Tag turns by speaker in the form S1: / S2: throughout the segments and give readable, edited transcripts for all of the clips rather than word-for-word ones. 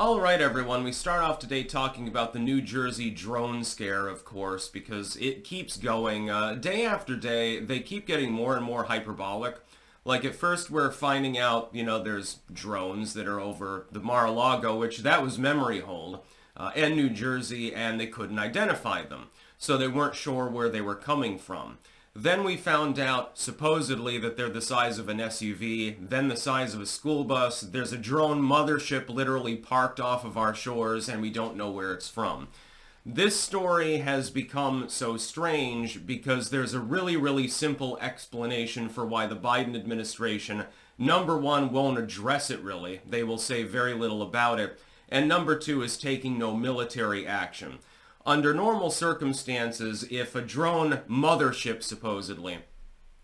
S1: All right, everyone, we start off today talking about the New Jersey drone scare, of course, because it keeps going. Day after day, they keep getting more and more hyperbolic. Like, at first we're finding out, there's drones that are over the Mar-a-Lago, which that was memory hold, and New Jersey, and they couldn't identify them. So they weren't sure where they were coming from. Then we found out, supposedly, that they're the size of an SUV, then the size of a school bus. There's a drone mothership literally parked off of our shores, and we don't know where it's from. This story has become so strange because there's a really, really simple explanation for why the Biden administration, number one, won't address it really. They will say very little about it. And number two is taking no military action. Under normal circumstances, if a drone mothership, supposedly,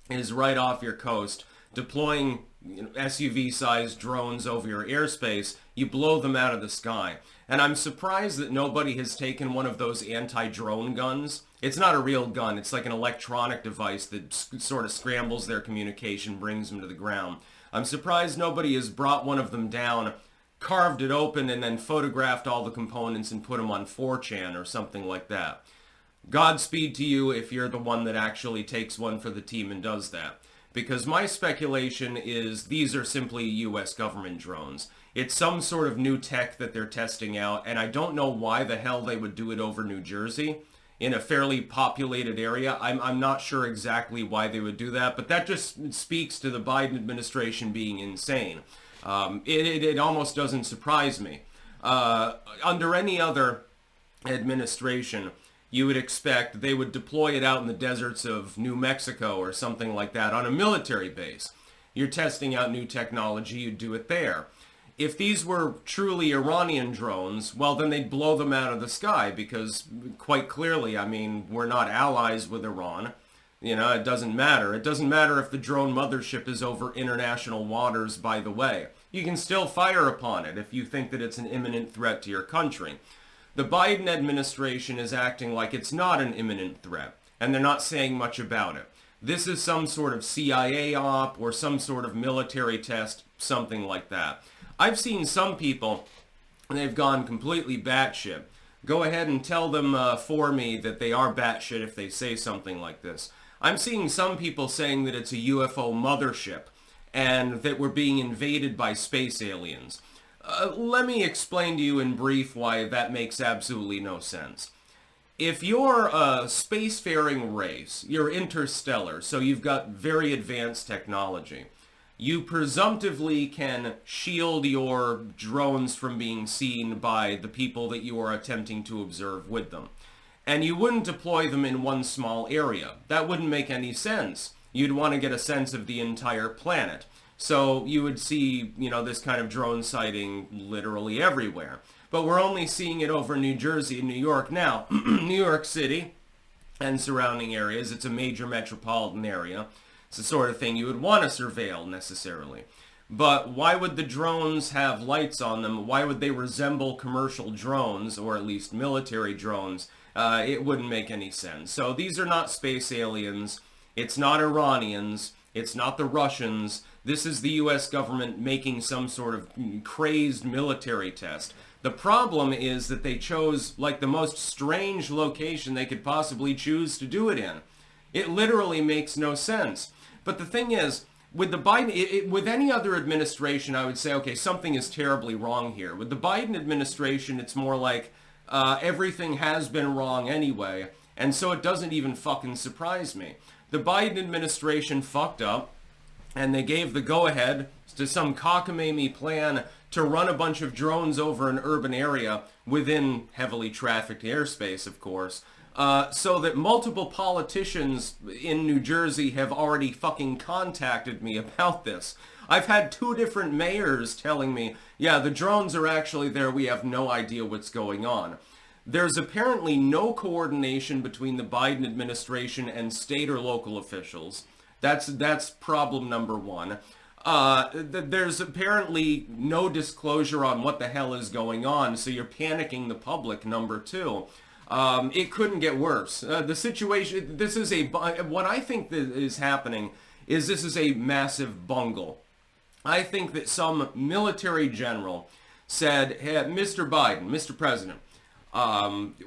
S1: is right off your coast, deploying SUV-sized drones over your airspace, you blow them out of the sky. And I'm surprised that nobody has taken one of those anti-drone guns. It's not a real gun. It's like an electronic device that sort of scrambles their communication, brings them to the ground. I'm surprised nobody has brought one of them down, carved it open, and then photographed all the components and put them on 4chan or something like that. Godspeed to you if you're the one that actually takes one for the team and does that. Because my speculation is these are simply U.S. government drones. It's some sort of new tech that they're testing out, and I don't know why the hell they would do it over New Jersey in a fairly populated area. I'm not sure exactly why they would do that, but that just speaks to the Biden administration being insane. It almost doesn't surprise me. Under any other administration, you would expect they would deploy it out in the deserts of New Mexico or something like that on a military base. You're testing out new technology, you'd do it there. If these were truly Iranian drones, well, then they'd blow them out of the sky because, quite clearly, we're not allies with Iran. It doesn't matter. It doesn't matter if the drone mothership is over international waters, by the way. You can still fire upon it if you think that it's an imminent threat to your country. The Biden administration is acting like it's not an imminent threat, and they're not saying much about it. This is some sort of CIA op or some sort of military test, something like that. I've seen some people, and they've gone completely batshit. Go ahead and tell them for me that they are batshit if they say something like this. I'm seeing some people saying that it's a UFO mothership and that we're being invaded by space aliens. Let me explain to you in brief why that makes absolutely no sense. If you're a spacefaring race, you're interstellar, so you've got very advanced technology. You presumptively can shield your drones from being seen by the people that you are attempting to observe with them. And you wouldn't deploy them in one small area. That wouldn't make any sense. You'd want to get a sense of the entire planet. So you would see, this kind of drone sighting literally everywhere. But we're only seeing it over New Jersey and New York now. New York City and surrounding areas, it's a major metropolitan area. It's the sort of thing you would want to surveil necessarily. But why would the drones have lights on them? Why would they resemble commercial drones, or at least military drones? It wouldn't make any sense. So these are not space aliens. It's not Iranians. It's not the Russians. This is the U.S. government making some sort of crazed military test. The problem is that they chose like the most strange location they could possibly choose to do it in. It literally makes no sense. But the thing is, with the Biden, with any other administration, I would say, okay, something is terribly wrong here. With the Biden administration, it's more like everything has been wrong anyway, and so it doesn't even fucking surprise me. The Biden administration fucked up, and they gave the go-ahead to some cockamamie plan to run a bunch of drones over an urban area within heavily trafficked airspace, of course, so that multiple politicians in New Jersey have already fucking contacted me about this. I've had 2 different mayors telling me, yeah, the drones are actually there, we have no idea what's going on. There's apparently no coordination between the Biden administration and state or local officials. That's problem number one. There's apparently no disclosure on what the hell is going on, so you're panicking the public, number two. It couldn't get worse. The situation, what I think that is happening is this is a massive bungle. I think that some military general said, hey, Mr. Biden, Mr. President,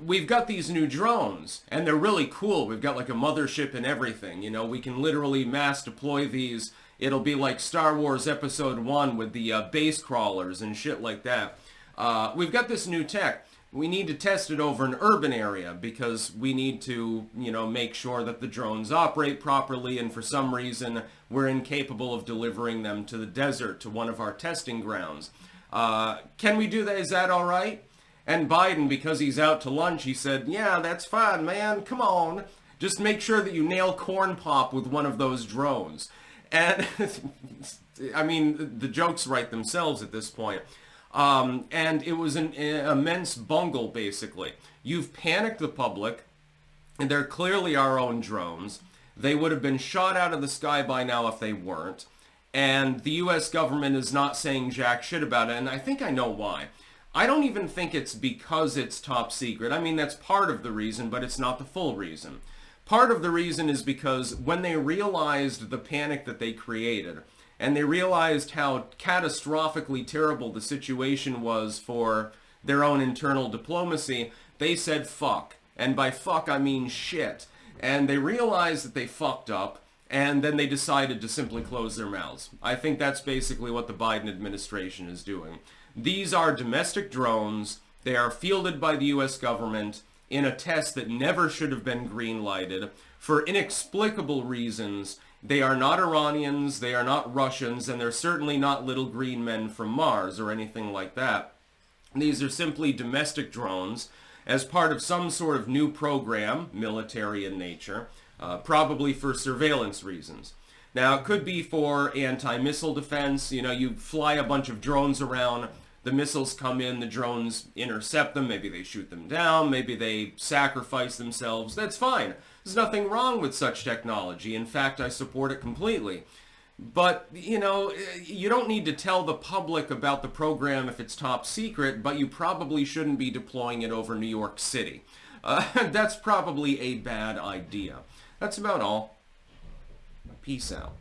S1: we've got these new drones, and they're really cool. We've got like a mothership and everything. You know, we can literally mass deploy these. It'll be like Star Wars Episode 1 with the base crawlers and shit like that. We've got this new tech. We need to test it over an urban area because we need to, you know, make sure that the drones operate properly, and for some reason we're incapable of delivering them to the desert, to one of our testing grounds. Can we do that? Is that all right? And Biden, because he's out to lunch, he said, yeah, that's fine, man. Come on. Just make sure that you nail Corn Pop with one of those drones. And, I mean, the jokes write themselves at this point. And it was an immense bungle, basically. You've panicked the public, and they're clearly our own drones. They would have been shot out of the sky by now if they weren't. And the U.S. government is not saying jack shit about it, and I think I know why. I don't even think it's because it's top secret. I mean, that's part of the reason, but it's not the full reason. Part of the reason is because when they realized the panic that they created, and they realized how catastrophically terrible the situation was for their own internal diplomacy, they said fuck. And by fuck, I mean shit. And they realized that they fucked up, and then they decided to simply close their mouths. I think that's basically what the Biden administration is doing. These are domestic drones. They are fielded by the U.S. government in a test that never should have been green-lighted. For inexplicable reasons, they are not Iranians, they are not Russians, and they're certainly not little green men from Mars or anything like that. These are simply domestic drones as part of some sort of new program, military in nature, probably for surveillance reasons. Now, it could be for anti-missile defense. You know, you fly a bunch of drones around, the missiles come in, the drones intercept them, maybe they shoot them down, maybe they sacrifice themselves. That's fine. There's nothing wrong with such technology. In fact, I support it completely. But, you know, you don't need to tell the public about the program if it's top secret, but you probably shouldn't be deploying it over New York City. That's probably a bad idea. That's about all. Peace out.